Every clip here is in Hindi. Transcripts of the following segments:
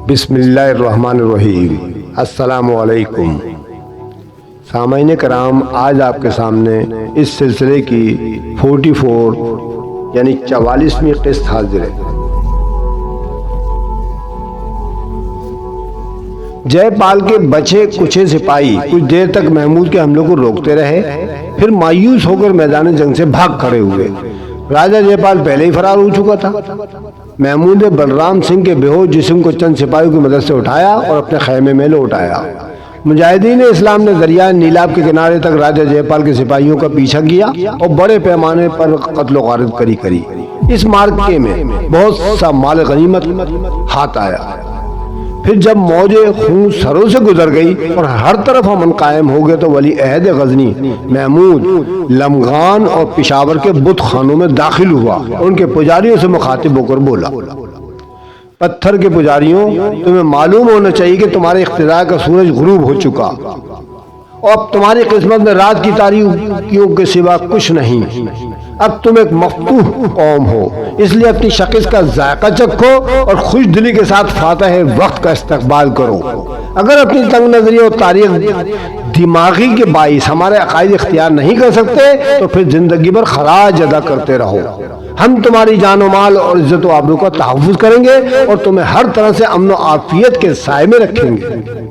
बिस्मिल्लाहिर्रहमानिर्रहीम। अस्सलामु अलैकुम। सामाईन कराम, आज आपके सामने इस सिलसिले की 44 यानी 44वीं किस्त हाजिर है। जयपाल के बचे कुछे सिपाही कुछ देर तक महमूद के हमलों को रोकते रहे, फिर मायूस होकर मैदान जंग से भाग खड़े हुए। राजा जयपाल पहले ही फरार हो चुका था। महमूद ने बलराम सिंह के बेहोश जिस्म को चंद सिपाहियों की मदद से उठाया और अपने खैमे में लौट आया। मुजाहिदीन इस्लाम ने दरिया नीलाब के किनारे तक राजा जयपाल के सिपाहियों का पीछा किया और बड़े पैमाने पर कत्ल गारत करी। इस मार्के में बहुत सा माल गनीमत हाथ आया। फिर जब मौजे खून सरों से गुजर गई और हर तरफ अमन कायम हो गए तो वली अहद गजनी महमूद लमगान और पिशावर के बुत खानों में दाखिल हुआ और उनके पुजारियों से मुखातिब होकर बोला, पत्थर के पुजारियों, तुम्हें मालूम होना चाहिए कि तुम्हारे इख्तिदार का सूरज गुरूब हो चुका और अब तुम्हारी किस्मत में रात की तारीकियों के सिवा कुछ नहीं। अब तुम एक मफतूह कौम हो, इसलिए अपनी शक्ल का जायका चखो और खुश दिली के साथ फातह वक्त का इस्तकबाल करो। अगर अपनी तंग नजरी और तारीख दिमागी के बाइस हमारे अकायद इख्तियार नहीं कर सकते तो फिर जिंदगी भर खराज अदा करते रहो। हम तुम्हारी जान और माल और इज्जत व आबरू का तहफ़्फ़ुज़ करेंगे और तुम्हें हर तरह से अमन और आफियत के साए में रखेंगे।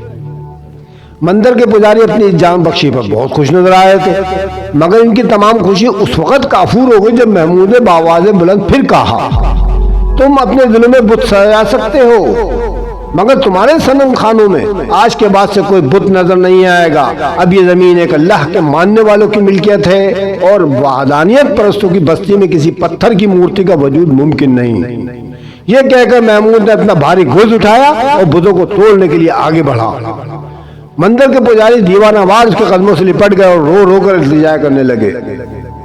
मंदिर के पुजारी अपनी जान बख्शी पर बहुत खुश नजर आए थे, मगर इनकी तमाम खुशी उस वक्त काफूर हो गई जब महमूद ने बावाज़े बुलंद फिर कहा, तुम अपने दिलों में बुत सजा सकते हो, मगर तुम्हारे सनम खानों में आज के बाद से कोई बुत नजर नहीं आएगा। अब ये जमीन एक अल्लाह के मानने वालों की मिल्कियत है और वहदानियत परस्तों की बस्ती में किसी पत्थर की मूर्ति का वजूद मुमकिन नहीं। ये कहकर महमूद ने अपना भारी गुर्ज उठाया और बुतों को तोड़ने के लिए आगे बढ़ा। मंदिर के पुजारी दीवानावार उसके कदमों से लिपट गए और रो रो कर इल्तिजा करने लगे,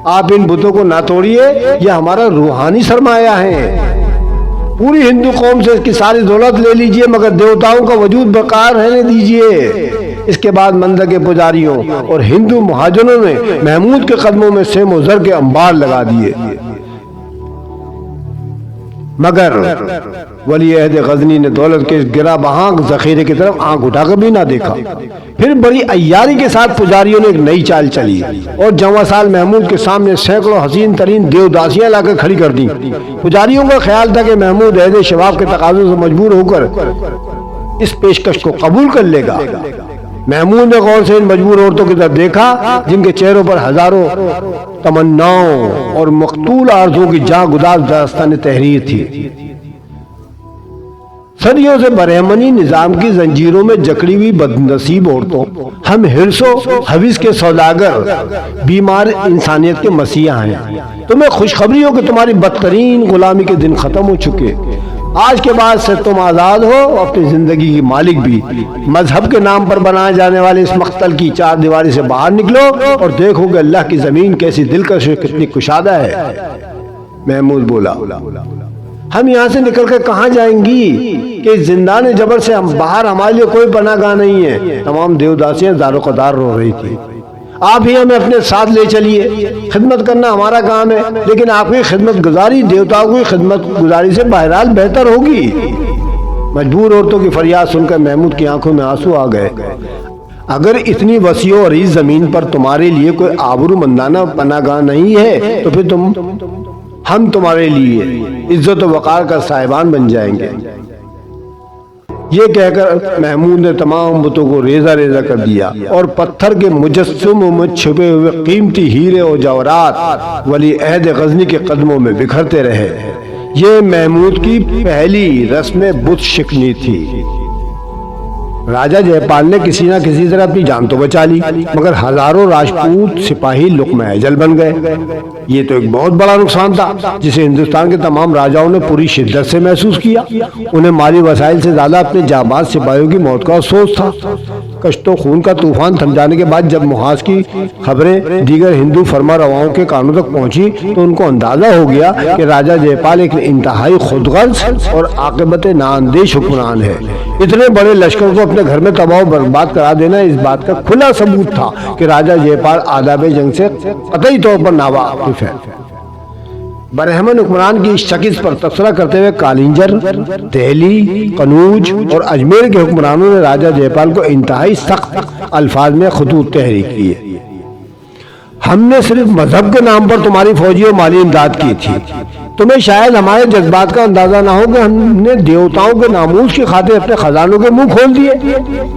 आप इन बुतों को ना तोड़िए, यह हमारा रूहानी सरमाया है। पूरी हिंदू कौम से इसकी सारी दौलत ले लीजिए मगर देवताओं का वजूद बरकरार रहने दीजिए। इसके बाद मंदिर के पुजारियों और हिंदू महाजनों ने महमूद के कदमों में सेम और जर के अंबार लगा दिए, मगर वली अहद गजनी ने दौलत के गिरा बहां जखीरे की तरफ आंख उठाकर भी ना देखा। फिर बड़ी अय्यारी के साथ पुजारियों ने एक नई चाल चली और जवां साल महमूद के सामने सैकड़ों हसीन तरीन देवदासियां लाकर खड़ी कर दी। पुजारियों का ख्याल था कि महमूद अहद शबाब के तकाज़ों से मजबूर होकर इस पेशकश को कबूल कर लेगा। महमूद ने गौर से इन मजबूर औरतों की तरफ देखा जिनके चेहरों पर हजारों तमन्नाओं और मकतूल आरज़ुओं की जाँ गुदार दास्तान तहरीर थी। सदियों से बरहमनी निजाम की जंजीरों में जकड़ी हुई बदनसीब औरतों, हम हिर्सो हविस के सौदागर, बीमार इंसानियत के मसीहा हैं। तुम्हें खुशखबरी हो कि तुम्हारी बदतरीन गुलामी के दिन खत्म हो चुके। आज के बाद से तुम आजाद हो, अपनी जिंदगी की मालिक भी। मजहब के नाम पर बनाए जाने वाले इस मख्तल की चार दीवारी से बाहर निकलो और देखो कि अल्लाह की जमीन कैसी दिलकश कितनी कुशादा है। महमूद बोला, हम यहाँ से निकलकर कहाँ जाएंगी कि जिंदान जबर से हम बाहर हमारे लिए कोई पनाहगाह नहीं है। तमाम देवदासियां दारो कदार रो रही थी। आप ही हमें अपने साथ ले चलिए, खिदमत करना हमारा काम है, लेकिन आपकी खिदमत गुजारी देवताओं की खिदमत गुजारी से बहरहाल बेहतर होगी। मजबूर औरतों की फरियाद सुनकर महमूद की आंखों में आंसू आ गए। अगर इतनी वसी और इस जमीन पर तुम्हारे लिए कोई आबरूमंदाना पनाहगाह नहीं है तो फिर हम तुम्हारे लिए इज्जत और वकार का साहिबान बन जाएंगे। ये कहकर महमूद ने तमाम बुतों को रेजा रेजा कर दिया और पत्थर के मुजस्समों में छुपे हुए कीमती हीरे और जवाहरात वली अहद गजनी के कदमों में बिखरते रहे। ये महमूद की पहली रस्म बुत शिकनी थी। राजा जयपाल ने किसी न किसी तरह अपनी जान तो बचा ली, मगर हजारों राजपूत सिपाही लुक़्मा अजल बन गए। ये तो एक बहुत बड़ा नुकसान था जिसे हिंदुस्तान के तमाम राजाओं ने पूरी शिद्दत से महसूस किया। उन्हें माली वसाइल से ज्यादा अपने जाबाज सिपाहियों की मौत का अफसोस था। कश्तो खून का तूफान थम जाने के बाद जब मुहाज की खबरें दीगर हिंदू फरमा रवाओं के कानों तक पहुंची तो उनको अंदाजा हो गया कि राजा जयपाल एक इंतहाई खुदगर्ज और आक़िबत नाअंदेश हुक्मरान है। इतने बड़े लश्कर को अपने घर में तबाह बर्बाद करा देना इस बात का खुला सबूत था कि राजा जयपाल आदाब जंग से कतई तौर पर नावाकिफ है। बरहमन हुक्मरान की शकीस पर तबसरा करते हुए कालिंजर, दिल्ली, कनूज और अजमेर के हुक्मरानों ने राजा जयपाल को इंतहाई सख्त अल्फाज में खतूत तहरीक किए। हमने सिर्फ मजहब के नाम पर तुम्हारी फौजी और माली इमदाद की थी। तुम्हें शायद हमारे जज्बात का अंदाजा ना हो कि हमने देवताओं के नामूस की खातिर अपने खजानों के मुंह खोल दिए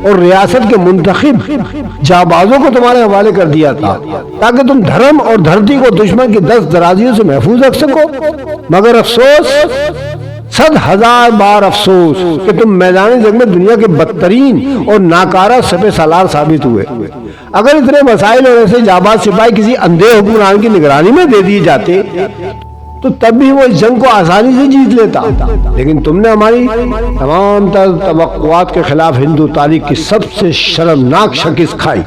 और रियासत के मुंतखब जाबाजों को तुम्हारे हवाले कर दिया था ताकि तुम धर्म और धरती को दुश्मन की दस्त दराजियों से महफूज रख सको। मगर अफसोस, 100,000 बार अफसोस कि तुम मैदान जंग में दुनिया के बदतरीन और नाकारा सफे सालार साबित हुए। अगर इतने मसाइल और ऐसे जाबाज सिपाही किसी अंधे हुक्मरान की निगरानी में दे दिए जाते तो तब भी वो इस जंग को आसानी से जीत लेता, लेकिन तुमने हमारी तमाम तवक्कुआत के खिलाफ हिंदू तारीख की सबसे शर्मनाक शिकस्त खाई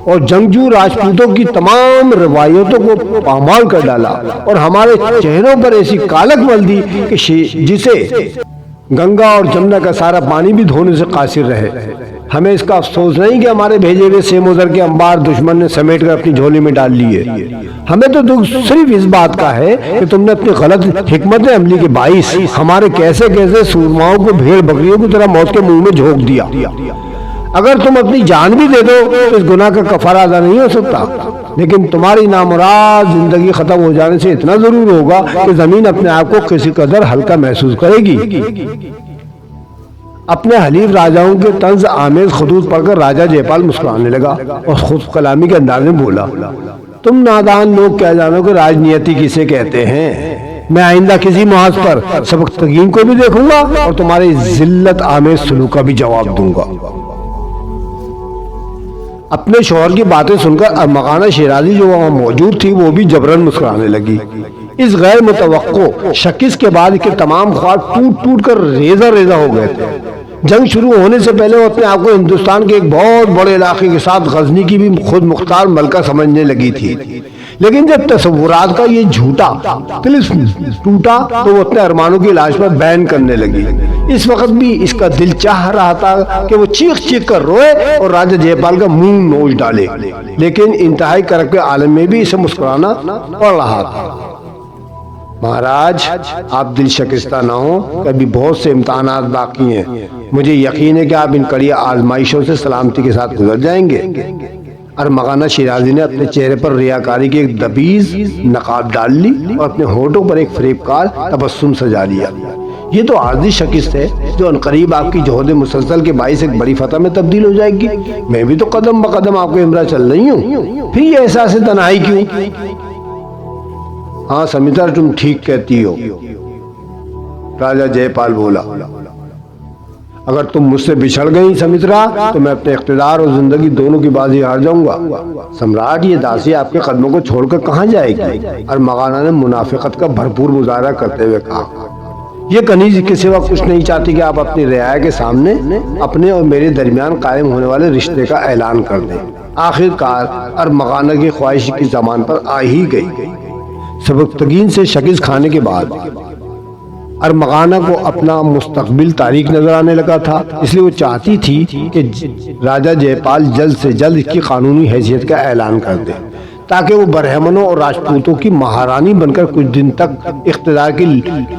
और जंगजू राजपूतों की तमाम रवायतों को पामाल कर डाला और हमारे चेहरों पर ऐसी कालक मल दी कि जिसे गंगा और जमुना का सारा पानी भी धोने से कासिर रहे। हमें इसका अफसोस नहीं कि हमारे भेजे हुए सेमोदर के अंबार दुश्मन ने समेट कर अपनी झोली में डाल लिए। हमें तो दुख सिर्फ इस बात का है कि तुमने अपनी गलत हिकमत अमली के बाइस हमारे कैसे कैसे सूरमाओं को भेड़ बकरियों की तरह मौत के मुंह में झोंक दिया। अगर तुम अपनी जान भी दे दो तो इस गुनाह का कफारा अदा नहीं हो सकता, लेकिन तुम्हारी नामुराद जिंदगी खत्म हो जाने से इतना जरूर होगा कि जमीन अपने आप को किसी कदर हल्का महसूस करेगी। अपने हलीफ राजाओं के तंज आमेज खतूत पढ़कर राजा जयपाल मुस्कुराने लगा और खुद कलामी के अंदाज में बोला, तुम नादान लोग क्या जानो कि राजनीति किसे कहते हैं। मैं आइंदा किसी मुहाज पर सबकतगीन को भी देखूंगा और तुम्हारे जिल्लत आमेज सलूक का भी जवाब दूंगा। अपने शौहर की बातें सुनकर अरमगाना शिराजी जो वहां मौजूद थी वो भी जबरन मुस्कुराने लगी। इस गैर मुतवक्को शिकस्त के बाद के तमाम ख्वाब टूट टूट कर रेजा रेजा हो गए थे। जंग शुरू होने से पहले वो अपने आप को हिंदुस्तान के एक बहुत बड़े इलाके के साथ गजनी की भी खुद मुख्तार मलका समझने लगी थी, लेकिन जब तस्वुरात का ये झूठा तिलिस्म टूटा तो वो अपने अरमानों की लाश पर बैन करने लगी। इस वक्त भी इसका दिल चाह रहा था कि वो चीख चीख कर रोए और राजा जयपाल का मुंह नोच डाले, लेकिन इंतहाई करक के आलम में भी इसे मुस्कुराना पड़ रहा था। महाराज, आप दिल शिकस्ता ना हो, कभी बहुत से इम्तहानात बाकी हैं। मुझे यकीन है कि आप इन कड़ी आजमाइशों से सलामती के साथ गुजर जाएंगे। अरमगाना शिराजी ने अपने चेहरे पर रियाकारी की एक दबीज नकाब डाल ली और अपने होठों पर एक फरेबकार तबस्सुम सजा लिया। ये तो आर्जी शिकस्त है जो अनकरीब आपकी जोहद मुसलसल के बाइस एक बड़ी फतह में तब्दील हो जाएगी। मैं भी तो कदम ब कदम आपको इमरा चल रही हूँ, फिर ये एहसास तन्हाई क्यों? हाँ समिता, तुम ठीक कहती हो, राजा जयपाल बोला। अगर तुम मुझसे बिछड़ गई समित्रा तो मैं अपने इख्तिदार और जिंदगी दोनों की बाजी हार जाऊंगा। सम्राट, ये दासी आपके कदमों को छोड़कर कहाँ जाएगी? अरमगाना ने मुनाफिकत का भरपूर मुजाहरा करते हुए कहा, ये कनीज के सिवा कुछ नहीं चाहती कि आप अपनी रियाया के सामने अपने और मेरे दरमियान कायम होने वाले रिश्ते का ऐलान कर दें। आखिरकार अरमगाना की ख्वाहिश की जबान पर आ ही गई। सबकतगीन से शिकस्त खाने के बाद अरमगाना को अपना मुस्तकबिल तारीख नजर आने लगा था, इसलिए वो चाहती थी कि राजा जयपाल जल्द से जल्द इसकी कानूनी हैसियत का ऐलान कर दे ताकि वो बरहमनों और राजपूतों की महारानी बनकर कुछ दिन तक इख्तिदार की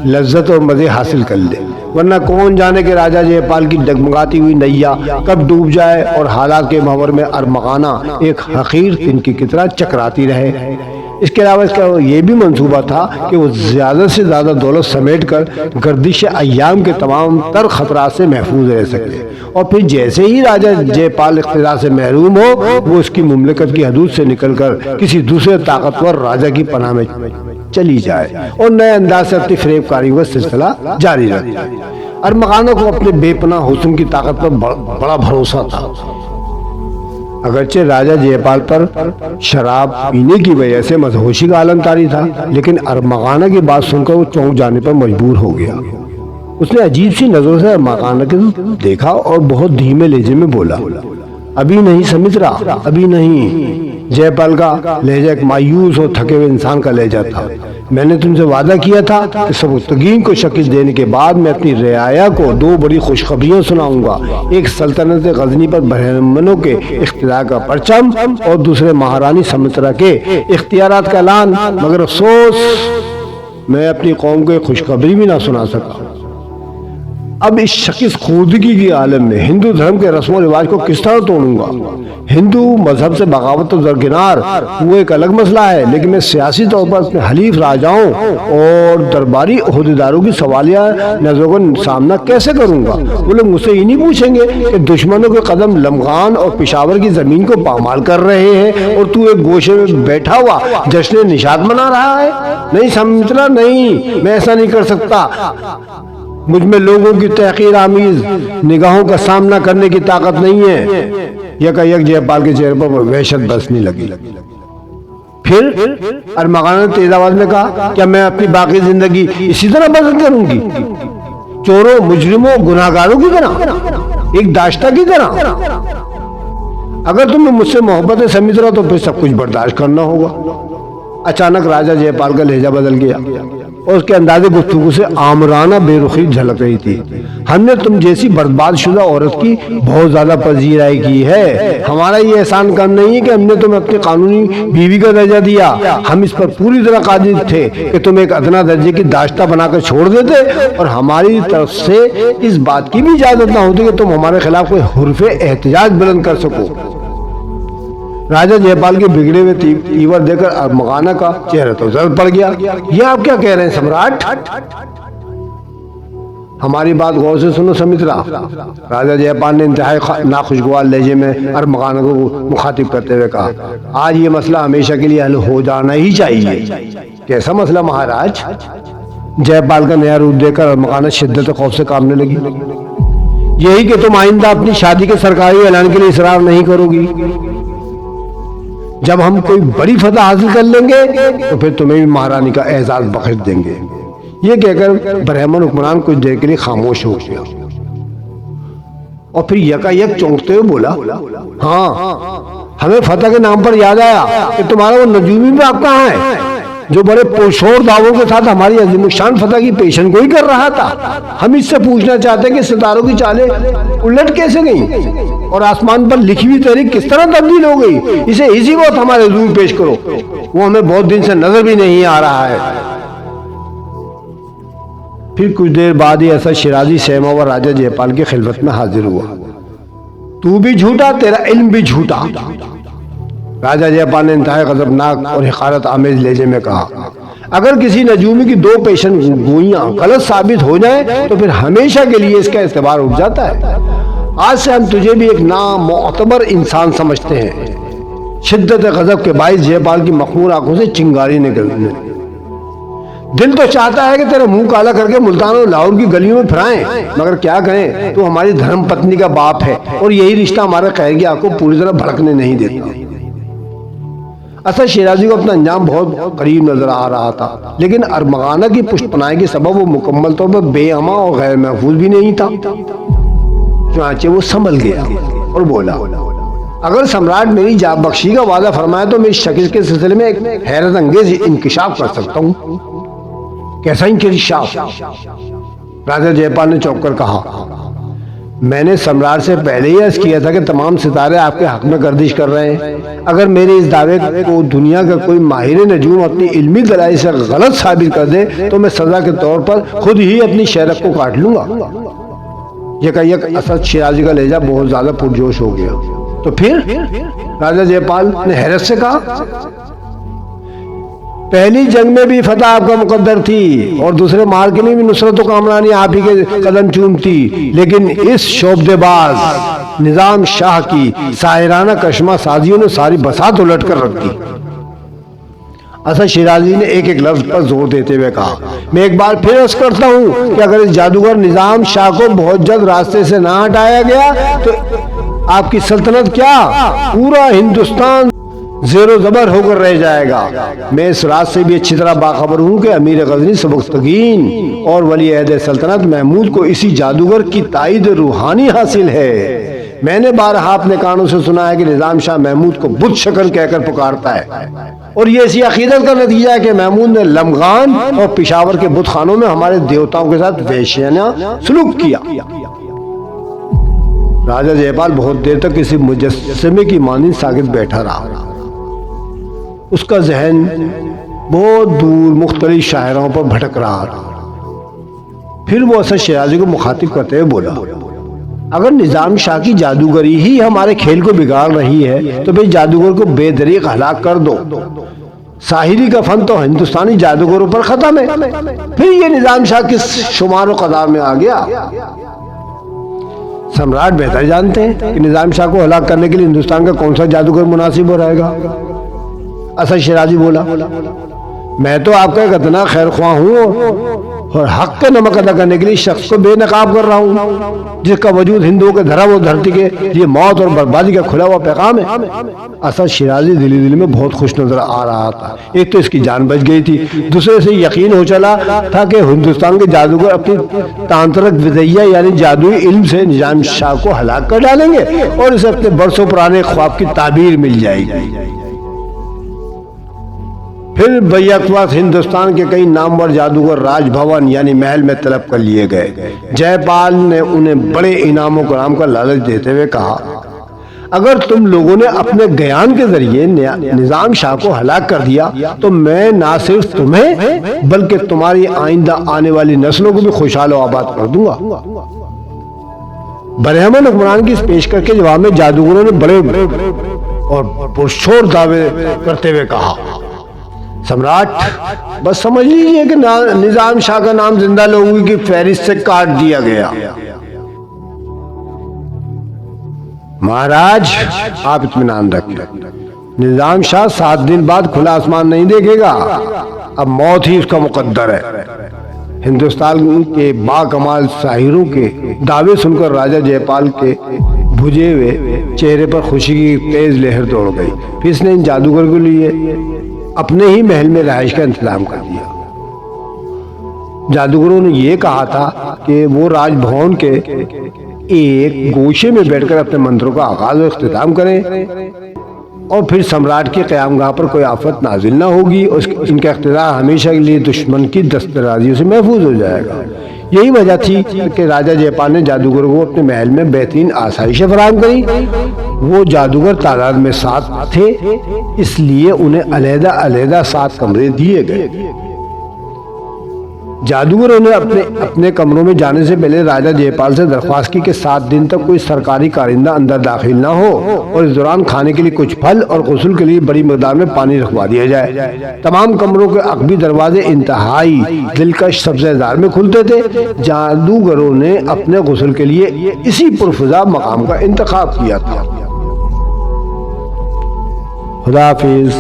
लज्जत और मजे हासिल कर ले। वरना कौन जाने कि राजा जयपाल की डगमगाती हुई नैया कब डूब जाए और हालात के महवर में अरमगाना एक हकीर तिनकी की तरह चकराती रहे। इसके अलावा इसका ये भी मंसूबा था कि वो ज्यादा से ज्यादा दौलत समेट कर गर्दिश अय्याम के तमाम तर खतरात से महफूज रह सके और फिर जैसे ही राजा जयपाल इख्तियार से महरूम हो वो उसकी मुमलिकत की हदूद से निकलकर किसी दूसरे ताकतवर राजा की पनाह में चली जाए और नए अंदाज से अपनी फरेबकारी का सिलसिला जारी रखे। अरमगाना को अपने बेपनाह हुस्न की ताकत पर बड़ा भरोसा था। अगरचे राजा जयपाल पर शराब पीने की वजह से मदहोशी का आलम तारी था, लेकिन अरमगाना की बात सुनकर वो चौंक जाने पर मजबूर हो गया। उसने अजीब सी नजरों से अरमगाना को देखा और बहुत धीमे लहजे में बोला, अभी नहीं समित्रा, अभी नहीं। जयपाल का लहजा एक मायूस और थके हुए इंसान का लहजा था। मैंने तुमसे वादा किया था कि सबकतगीन को शिकस्त देने के बाद मैं अपनी रियाया को दो बड़ी खुशखबरियां सुनाऊंगा, एक सल्तनत गजनी पर बरहमनों के इख्तियार का परचम और दूसरे महारानी समित्रा के इख्तियारात का ऐलान। मगर अफसोस मैं अपनी कौम को एक खुशखबरी भी ना सुना सका। अब इस शकीस खूदगी के आलम में हिंदू धर्म के रस्म रिवाज को किस तरह तोड़ूंगा? हिंदू मजहब से बगावत तो दरकिनार, वो एक अलग मसला है, लेकिन मैं सियासी तौर पर अपने हलीफ राजाओं और दरबारी ओहदेदारों की सवालिया नजरों का सामना कैसे करूंगा? वो लोग मुझसे ये नहीं पूछेंगे कि दुश्मनों के कदम लमगान और पेशावर की जमीन को पामाल कर रहे हैं और तू एक गोशे में बैठा हुआ जश्न निशात मना रहा है? नहीं समझना, नहीं, मैं ऐसा नहीं कर सकता। मुझ में लोगों की तहकीर आमीज निगाहों का सामना करने की ताकत नहीं है। यकायक जयपाल के चेहरे पर वहशत बरसने लगी। फिर अरमगान ने तेज आवाज में कहा, क्या मैं अपनी बाकी जिंदगी इसी तरह बसर करूंगी? चोरों, मुजरिमों, गुनाहगारों की तरह, एक दाश्ता की तरह? अगर तुम्हें मुझसे मोहब्बत समीज रहा तो फिर सब कुछ बर्दाश्त करना होगा। अचानक राजा जयपाल का लहजा बदल गया और उसके अंदाजे गुफ्तगू से आमराना बेरुखी झलक रही थी। हमने तुम जैसी बर्बादशुदा औरत की बहुत ज्यादा पजीराई की है। हमारा ये एहसान कम नहीं है कि हमने तुम्हें अपनी कानूनी बीवी का दर्जा दिया। हम इस पर पूरी तरह कादिर थे कि तुम एक अदना दर्जे की दाश्ता बनाकर छोड़ देते और हमारी तरफ से इस बात की भी इजाजत ना होती कि तुम हमारे खिलाफ कोई हुर्फे एहतजाज बुलंद कर सको। राजा जयपाल के बिगड़े हुए तीवर देकर अरमगाना का चेहरा तो जर्द पड़ गया। ये आप क्या कह रहे हैं सम्राट? हमारी बात गौर से सुनो समित्रा। राजा जयपाल ने इंतहाई नाखुशगवार लहजे में अरमगाना को मुखातिब करते हुए कहा, आज ये मसला हमेशा के लिए हल हो जाना ही चाहिए। कैसा मसला महाराज? जयपाल का नया रूप देखकर अरमगाना शिद्दत खौफ से कांपने लगी। यही कि तुम आइंदा अपनी शादी के सरकारी ऐलान के लिए इसरार नहीं करोगी। जब हम कोई बड़ी फतह हासिल कर लेंगे तो फिर तुम्हें भी महारानी का एजाज बख्श देंगे। ये कहकर ब्राह्मण हुक्मरान कुछ देर के लिए खामोश हो गया और फिर यकायक चौंकते हुए बोला, हाँ, हमें फतह के नाम पर याद आया कि तुम्हारा वो नजूमी बाप कहाँ है जो बड़े पुरशोर दावों के साथ हमारी अजीमुशान फतह की पेशन गोई कर रहा था। हम इससे पूछना चाहते हैं कि सितारों की चालें उलट कैसे गई और आसमान पर लिखी हुई तहरीक किस तरह तब्दील हो गई? इसे इसी वक्त हमारे हुजूर पेश करो। वो हमें बहुत दिन से नजर भी नहीं आ रहा है। फिर कुछ देर बाद ही ऐसा शिराजी सहमा व राजा जयपाल की खिलफत में हाजिर हुआ। तू भी झूठा, तेरा इल्म भी झूठा। राजा जयपाल ने इंतहाई गजबनाक और हिकारत आमेज लहजे में कहा, अगर किसी नजूमी की दो पेशन गोइयां गलत साबित हो जाए तो फिर हमेशा के लिए इसका एतबार उठ जाता है। आज से हम तुझे भी एक नामोतबर इंसान समझते हैं। शिद्दत गजब के बाइस जयपाल की मखमूर आंखों से चिंगारी निकलने। दिल तो चाहता है कि तेरा मुंह काला करके मुल्तान और लाहौर की गलियों में फिराएं, मगर क्या कहें, तू हमारी धर्म पत्नी का बाप है और यही रिश्ता हमारे खैर की आंख को पूरी तरह भड़कने नहीं देता। असद शिराजी को अपना अंजाम बहुत करीब नजर आ रहा था, लेकिन अरमगाना की पुष्पनाई के सबब वो मुकम्मल तौर पर बेअमा और गैर महफूज भी नहीं था। चुनांचे वो संभल गया और बोला, अगर सम्राट मेरी जाब बख्शी का वादा फरमाए तो मैं इस शकीस के सिलसिले में एक हैरत अंगेज इंकिशाफ कर सकता हूँ। कैसा इंकिशाफ? राजा जयपाल ने चौंक कर कहा, मैंने सम्राट से पहले ही अर्ज किया था कि तमाम सितारे आपके हक में गर्दिश कर रहे हैं। अगर मेरे इस दावे को दुनिया का कोई माहिर नजूम अपनी इल्मी दलाइल से गलत साबित कर दे तो मैं सजा के तौर पर खुद ही अपनी शहरत को काट लूंगा। यकायक असद शिराजी का लहजा बहुत ज्यादा पुरजोश हो गया। तो फिर? राजा जयपाल ने हैरत से कहा, पहली जंग में भी फतह आपका मुकद्दर थी और दूसरे मार के लिए भी नुसरत कामरानी आप ही के कदम चूमती, लेकिन इस शोबदेबाज निजाम शाह की साहिराना कशमा साजियों ने सारी बसात उलट कर रख दी। असद शिराजी ने एक एक लफ्ज पर जोर देते हुए कहा, मैं एक बार फिर अर्ज करता हूँ कि अगर इस जादूगर निजाम शाह को बहुत जल्द रास्ते से ना हटाया गया तो आपकी सल्तनत क्या पूरा हिंदुस्तान जेरो जबर होकर रह जाएगा। मैं इस रात से भी अच्छी तरह बाखबर हूँ कि अमीर गजनी सबकतगीन और वली अहद सल्तनत महमूद को इसी जादूगर की ताईद रूहानी हासिल है। मैंने बारहा अपने कानों से सुना है कि निजाम शाह महमूद को बुत शक्ल कहकर पुकारता है और ये इसी अकीदत का नतीजा है कि महमूद ने लमगान और पिशावर के बुत खानों में हमारे देवताओं के साथ वैश्याना सलूक किया। राजा जयपाल बहुत देर तक किसी मुजस्समे की मानिंद साकित बैठा रहा। उसका जहन बहुत दूर मुख्तलिफ शायरों पर भटक रहा था। फिर वो असद शिराजी को मुखातिब करते हुए बोला, अगर निजाम शाह की जादूगरी ही हमारे खेल को बिगाड़ रही है तो फिर जादूगर को बेदरीक हलाक कर दो। साहिरी का फन तो हिंदुस्तानी जादूगरों पर खत्म है, फिर ये निजाम शाह किस शुमार कदार में आ गया। सम्राट बेहतर जानते हैं कि निजाम शाह को हलाक करने के लिए हिंदुस्तान का कौन सा जादूगर मुनासिब हो रहेगा। असद शिराजी बोला, मैं तो आपका एक इतना खैर ख्वाह हूँ और हक का नमक अदा करने के लिए शख्स को बेनकाब कर रहा हूँ जिसका वजूद हिंदुओं के धरा वो धरती के लिए मौत और बर्बादी का खुला हुआ पैगाम है। असद शिराजी दिली दिली में बहुत खुश नजर आ रहा था। एक तो इसकी जान बच गई थी, दूसरे से यकीन हो चला था कि हिंदुस्तान के जादूगर अपनी तांत्रिक विजया यानी जादुई इल्म से निजाम शाह को हलाक कर डालेंगे और इसे अपने बरसों पुराने ख्वाब की ताबीर मिल जाएगी। फिर बैयकवक्त हिंदुस्तान के कई नामवर जादूगर राजभवन यानी महल में तलब कर लिए गए। जयपाल ने उन्हें बड़े इनामों कराम का लालच देते हुए कहा, अगर तुम लोगों ने अपने ज्ञान के जरिए निजाम शाह को हलाक कर दिया तो मैं ना सिर्फ तुम्हें बल्कि तुम्हारी आइंदा आने वाली नस्लों को भी खुशहाल और आबाद कर दूंगा। बरहमन हुक्मरान की इस पेशकश के जवाब में जादूगरों ने बड़े और पुरशोर दावे करते हुए कहा, सम्राट बस समझ लीजिए कि निजाम शाह का नाम जिंदा लोगों की फहरिस्त से काट दिया गया। महाराज आप इत्मीनान रखें, निजाम शाह 7 दिन बाद खुला आसमान नहीं देखेगा, अब मौत ही उसका मुकद्दर है। हिंदुस्तान के बाकमाल शाहिरों के दावे सुनकर राजा जयपाल के भुजे हुए चेहरे पर खुशी की तेज लहर दौड़ गई। फिर इसने इन जादूगर के लिए अपने ही महल में रहाइश का इंतजाम कर दिया। जादूगरों ने यह कहा था कि वो राजभवन के एक गोशे में बैठकर अपने मंत्रों का आगाज और इख्तिताम करें और फिर सम्राट के क़यामगाह पर कोई आफत नाजिल ना होगी और इनका इख्तिदार हमेशा के लिए दुश्मन की दस्तराजियों से महफूज हो जाएगा। यही वजह थी कि राजा जयपाल ने जादूगरों को अपने महल में बेहतरीन आसाइशें फराहम करी। वो जादूगर तादाद में 7 थे, इसलिए उन्हें अलहदा अलहदा 7 कमरे दिए गए। जादूगरों ने अपने कमरों में जाने से पहले राजा जयपाल से दरख्वास्त की कि 7 दिन तक कोई सरकारी कारिंदा अंदर दाखिल ना हो और इस दौरान खाने के लिए कुछ फल और गुस्ल के लिए बड़ी मकदार में पानी रखवा दिया जाए। तमाम कमरों के अकबी दरवाजे इंतहाई दिलकश सब्ज़ेदार में खुलते थे। जादूगरों ने अपने गुस्ल के लिए इसी पुरफिजा मकाम का इंतखाब किया था। खुदा हाफिज।